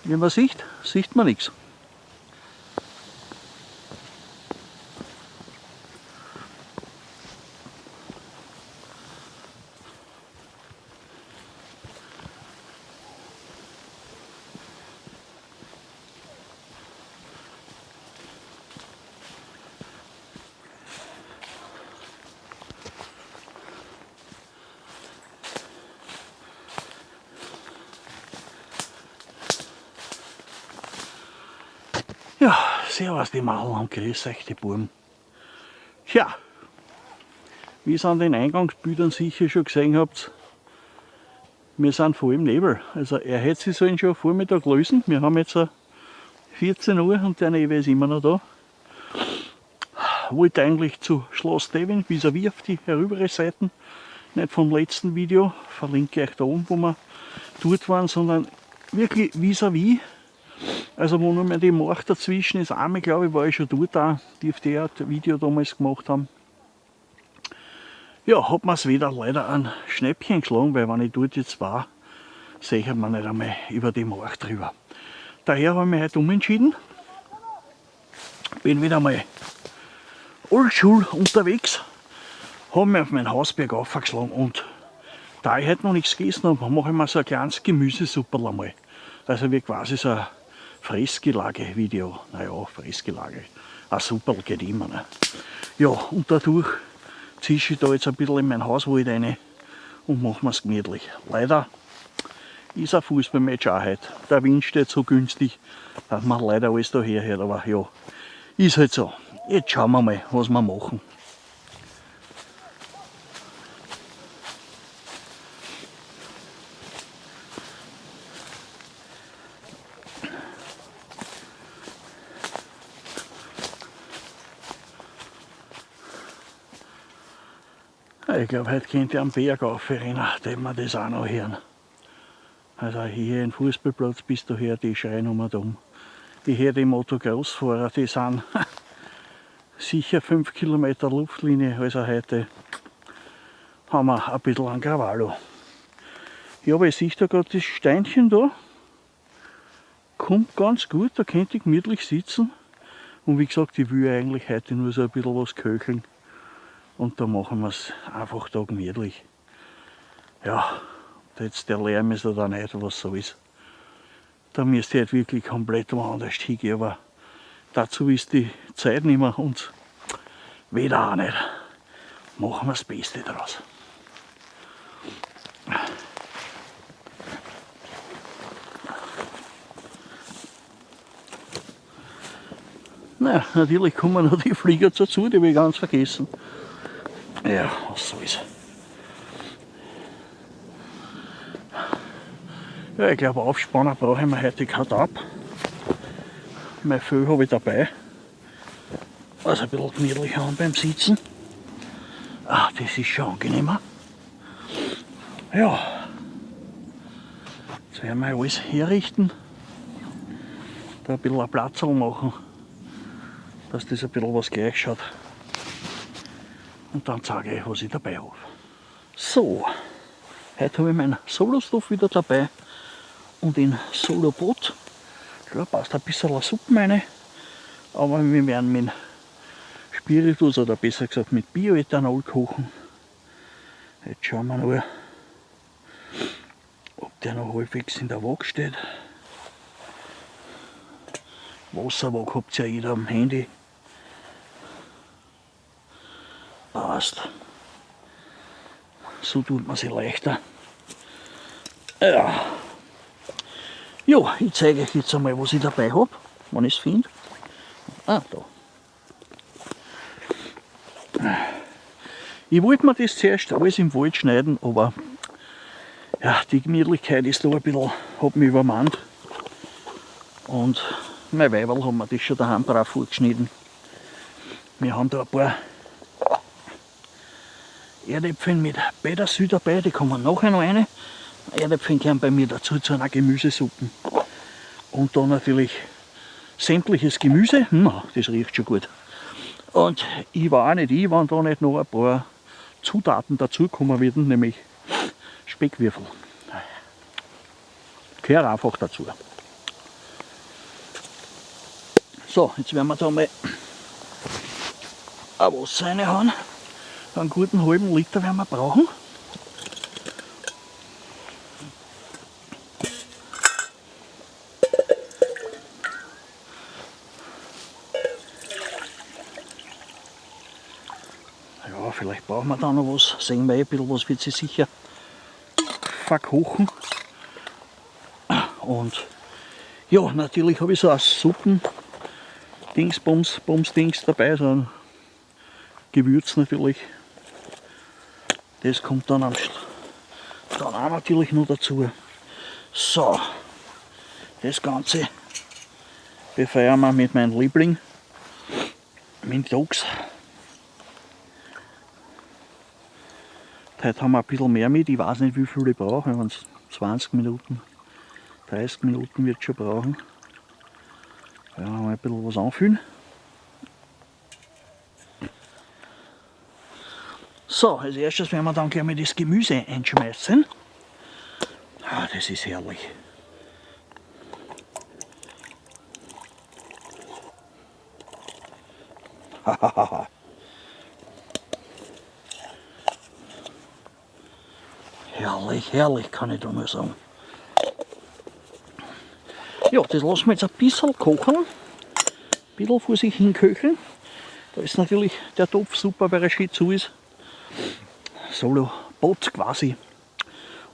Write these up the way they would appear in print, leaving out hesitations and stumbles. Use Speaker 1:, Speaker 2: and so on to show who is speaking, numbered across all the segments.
Speaker 1: Wie man sieht man nichts. Ja, servus die Mauern und grüß euch die Buben. Tja, wie ihr an den Eingangsbildern sicher schon gesehen habt, wir sind voll im Nebel. Also er hätte sich sollen schon Vormittag lösen. Wir haben jetzt 14 Uhr und der Nebel ist immer noch da. Wollte eigentlich zu Schloss Devin vis-à-vis auf die herübere Seiten, nicht vom letzten Video, verlinke ich euch da oben, wo wir dort waren, sondern wirklich vis-à-vis. Also wo nur mehr die Mark dazwischen ist, einmal glaube ich war ich schon dort auch, die auf der Video damals gemacht haben. Ja, hat man es wieder leider ein Schnäppchen geschlagen, weil wenn ich dort jetzt war, sehe man nicht einmal über die Mark drüber. Daher habe ich mich heute umentschieden. Bin wieder mal oldschool unterwegs, habe mich auf meinen Hausberg aufgeschlagen und da ich heute noch nichts gegessen habe, mache ich mir so ein kleines Gemüsesupperl einmal. Also wie quasi so ein Fressgelage-Video. Naja, Fressgelage. Ein Supperl geht immer. Ne? Ja, und dadurch zische ich da jetzt ein bisschen in mein Hauswald rein und mache mir es gemütlich. Leider ist ein Fußballmatch auch heute. Der Wind steht so günstig, dass man leider alles da herhört. Aber ja, ist halt so. Jetzt schauen wir mal, was wir machen. Ich glaube, heute könnte ich am Berg aufrennen, den wir das auch noch hören. Also hier im Fußballplatz bist du her, die schreien um und um. Ich höre die Motocross-Fahrer, die sind sicher 5 Kilometer Luftlinie, also heute haben wir ein bisschen an Krawallo. Ja, aber ich sehe da gerade das Steinchen da. Kommt ganz gut, da könnte ich gemütlich sitzen. Und wie gesagt, ich will eigentlich heute nur so ein bisschen was köcheln. Und da machen wir es einfach da gemütlich. Ja, jetzt der Lärm ist ja da nicht, was so ist. Da müsste ich halt wirklich komplett woanders hingehen, aber dazu ist die Zeit nicht mehr und weder auch nicht. Machen wir das Beste daraus. Naja, natürlich kommen noch die Flieger dazu, die habe ich ganz vergessen. Ja, was soll's. Ja, ich glaube, Aufspanner brauche ich mir heute gerade ab. Mein Fell habe ich dabei. Also ein bisschen gemütlich haben beim Sitzen. Ah, das ist schon angenehmer. Ja, jetzt werden wir alles herrichten. Da ein bisschen ein Platzl machen, dass das ein bisschen was gleich schaut. Und dann zeige ich, was ich dabei habe. So, heute habe ich meinen Solo-Stuff wieder dabei und den Solo-Pot. Da passt ein bisschen Suppe rein, aber wir werden mit Spiritus oder besser gesagt mit Bioethanol kochen. Jetzt schauen wir nur, ob der noch halbwegs in der Waage steht. Wasserwaage habt ihr ja jeder am Handy. Passt. So tut man sich leichter. Ja. Ja, ich zeige euch jetzt einmal, was ich dabei habe, wenn ich es finde. Ah, da. Ich wollte mir das zuerst alles im Wald schneiden, aber ja, die Gemütlichkeit ist da ein bisschen, hat mich übermannt. Und mein Weiberl hat mir das schon daheim brav vorgeschnitten. Wir haben da ein paar Erdäpfel mit Petersil dabei, die kommen nachher noch rein. Erdäpfel gehören bei mir dazu zu einer Gemüsesuppe. Und dann natürlich sämtliches Gemüse. Das riecht schon gut. Und ich war auch nicht wenn da nicht noch ein paar Zutaten dazukommen würden, nämlich Speckwürfel. Gehört einfach dazu. So, jetzt werden wir da mal ein Wasser reinhauen. Einen guten halben Liter werden wir brauchen. Ja, vielleicht brauchen wir da noch was. Sehen wir ein bisschen was, wird sich sicher verkochen. Und ja, natürlich habe ich so ein Suppen-Dings dabei, so ein Gewürz natürlich. Das kommt dann auch natürlich noch dazu. So, das Ganze befeuern wir mit meinem Liebling, mit Dachs. Heute haben wir ein bisschen mehr mit, ich weiß nicht wie viel ich brauche, wenn es 20 Minuten, 30 Minuten wird schon brauchen. Ja, mal ein bisschen was anfüllen. So, als erstes werden wir dann gleich mal das Gemüse einschmeißen. Ah, das ist herrlich. Herrlich, herrlich, kann ich da mal sagen. Ja, das lassen wir jetzt ein bisschen kochen. Ein bisschen vor sich hin köcheln. Da ist natürlich der Topf super, weil er schön zu ist. Solo Pot quasi.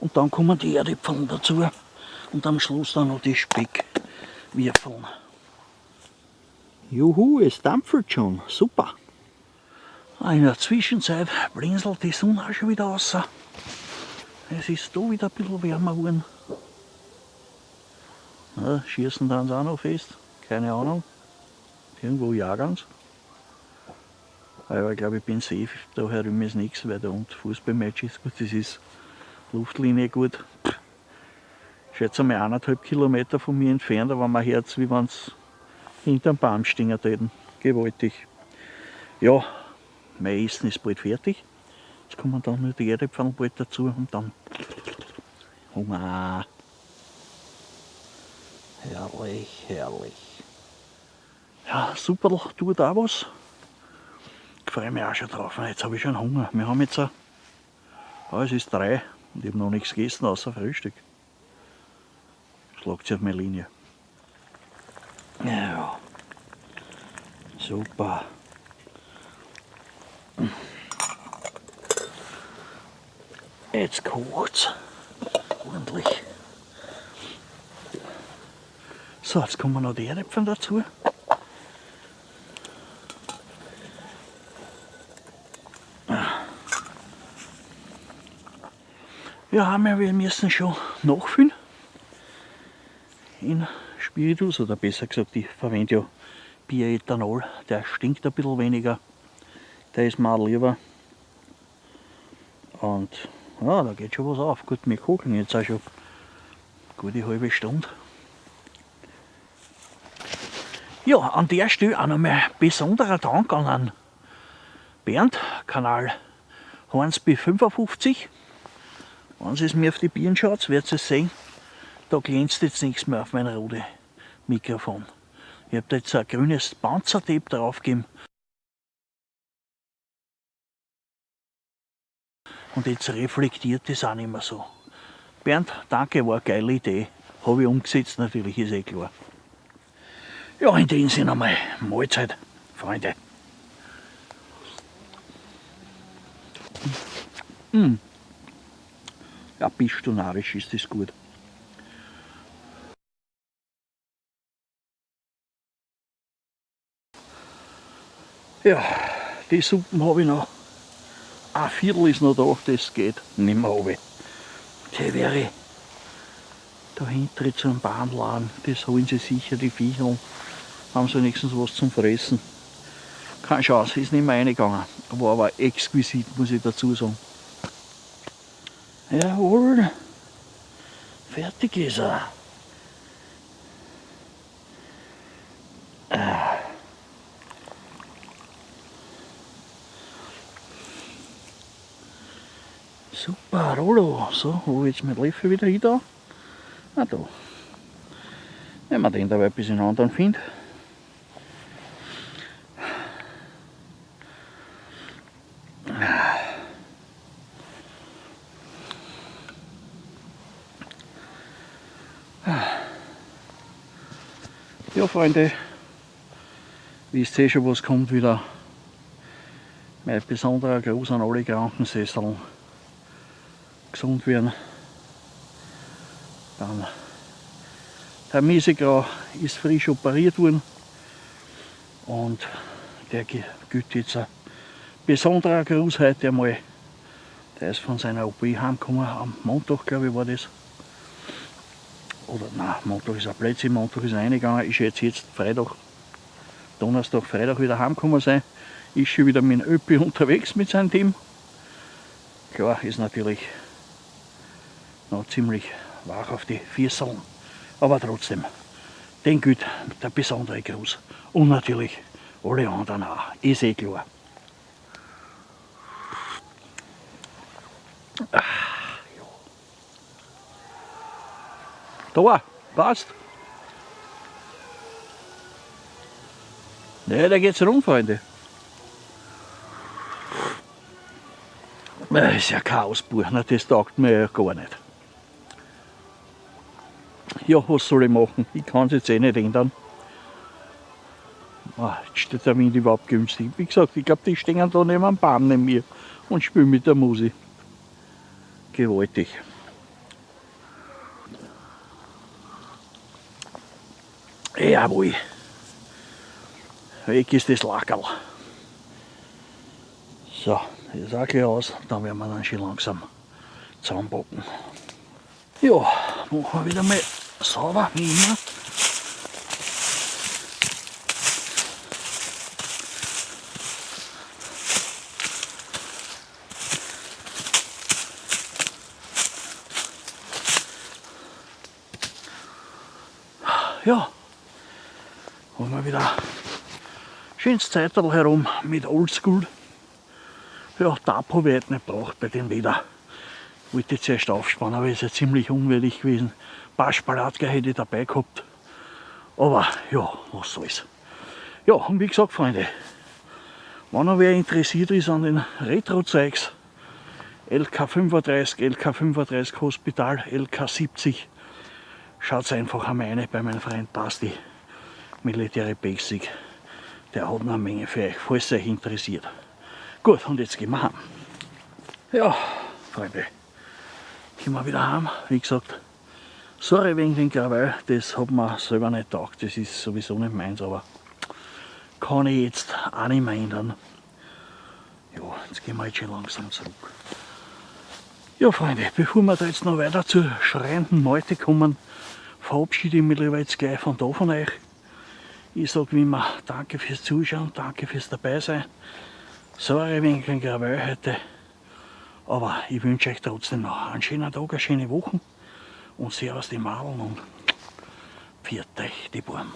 Speaker 1: Und dann kommen die Erdäpfel dazu. Und am Schluss dann noch die Speckwürfeln. Juhu, es dampft schon. Super. In der Zwischenzeit blinzelt die Sonne auch schon wieder raus. Es ist da wieder ein bisschen wärmer geworden. Ja, schießen dann auch noch fest. Keine Ahnung. Irgendwo jagen sie. Aber ich glaube, ich bin safe. Da herum ist nichts, weil da unten Fußballmatch ist gut. Das ist Luftlinie gut. Ich schätze mal 1,5 Kilometer von mir entfernt, aber man hört es, wie wenn es hinterm Baum stehen täten. Gewaltig. Ja, mein Essen ist bald fertig. Jetzt kommen dann noch die Erdäpfel bald dazu und dann Hunger. Herrlich, herrlich. Ja, super, tut auch was. Ich freue mich auch schon drauf. Jetzt habe ich schon Hunger. Wir haben jetzt es ist 3 und ich habe noch nichts gegessen außer Frühstück. Schlagt sich auf meine Linie. Ja, super. Jetzt kocht es ordentlich. So, jetzt kommen noch die Erdäpfel dazu. Ja, wir müssen schon nachfüllen in Spiritus, oder besser gesagt, ich verwende ja Bioethanol, der stinkt ein bisschen weniger, der ist mir auch lieber. Und ja, da geht schon was auf. Gut, wir kochen jetzt auch schon eine gute halbe Stunde. Ja, an der Stelle auch nochmal besonderer Dank an einen Bernd, Kanal HornsB55. Wenn ihr es mir auf die Birnen schaut, werdet ihr es sehen, da glänzt jetzt nichts mehr auf mein rotes Mikrofon. Ich habe da jetzt ein grünes Panzertape draufgegeben. Und jetzt reflektiert das auch nicht mehr so. Bernd, danke, war eine geile Idee. Habe ich umgesetzt, natürlich, ist eh klar. Ja, in dem Sinne einmal Mahlzeit, Freunde. Ja, bist du narrisch, ist das gut. Ja, die Suppen habe ich noch. Ein Viertel ist noch da, das geht nicht mehr runter. Die wäre da hinten zu einem Bahnladen, das holen sie sicher, die Viecher. Haben sie wenigstens was zum Fressen. Keine Chance, ist nicht mehr reingegangen. War aber exquisit, muss ich dazu sagen. Jawohl, fertig ist er. Super, Rollo. So, wo jetzt mein Löffel wieder hin da? Ah, da. Wenn man den dabei ein bisschen anderen findet. Ja, Freunde, wisst ihr schon, was kommt wieder. Mein besonderer Gruß an alle Krankensesseln. Gesund werden. Dann der Miesegrau ist frisch operiert worden und der gilt jetzt ein besonderer Gruß heute einmal. Der ist von seiner OP heimgekommen, am Montag glaube ich war das. Oder nein, Montag ist ein Blödsinn, Montag ist er reingegangen, ist jetzt Freitag, Donnerstag, Freitag wieder heimgekommen sein. Ist schon wieder mit dem Öppi unterwegs mit seinem Team. Klar, ist natürlich noch ziemlich wach auf die Füßeln, aber trotzdem, den gilt der besondere Gruß. Und natürlich alle anderen auch, ist eh klar. Da, passt. Ne, da geht's rum, Freunde. Das ist ja Chaosbuch, das taugt mir ja gar nicht. Ja, was soll ich machen? Ich kann es jetzt eh nicht ändern. Jetzt steht der Wind überhaupt günstig. Wie gesagt, ich glaube, die stehen da neben einem Baum neben mir und spielen mit der Musik. Gewaltig. Jawohl. Weg ist das Lackerl. So, das ist auch gleich aus. Dann werden wir dann schon langsam zusammenpacken. Ja, machen wir wieder mal sauber, wie immer. Ja, haben wir wieder schönes Zeital herum mit Oldschool. Ja, Tab habe ich jetzt nicht gebraucht bei dem Wetter. Ich wollte jetzt erst aufspannen, aber es ist ja ziemlich unwürdig gewesen. Ein paar Spalatke hätte ich dabei gehabt. Aber ja, was soll's. Ja, und wie gesagt, Freunde, wenn noch wer interessiert ist an den Retro-Zeugs, LK35, LK35 Hospital, LK70, schaut einfach einmal rein bei meinem Freund Basti, Military Basic. Der hat noch eine Menge für euch, falls es euch interessiert. Gut, und jetzt gehen wir heim. Ja, Freunde, gehen wir wieder heim. Wie gesagt, sorry wegen den Krawall, das hat mir selber nicht getaugt, das ist sowieso nicht meins, aber kann ich jetzt auch nicht mehr ändern. Ja, jetzt gehen wir jetzt schon langsam zurück. Ja, Freunde, bevor wir da jetzt noch weiter zur schreienden Meute kommen, verabschiede ich mich lieber jetzt gleich von da von euch. Ich sage wie immer, danke fürs Zuschauen, danke fürs Dabeisein. Sorry wegen den Krawall heute, aber ich wünsche euch trotzdem noch einen schönen Tag, eine schöne Woche und Servus die Madeln und pfiat euch die Burm.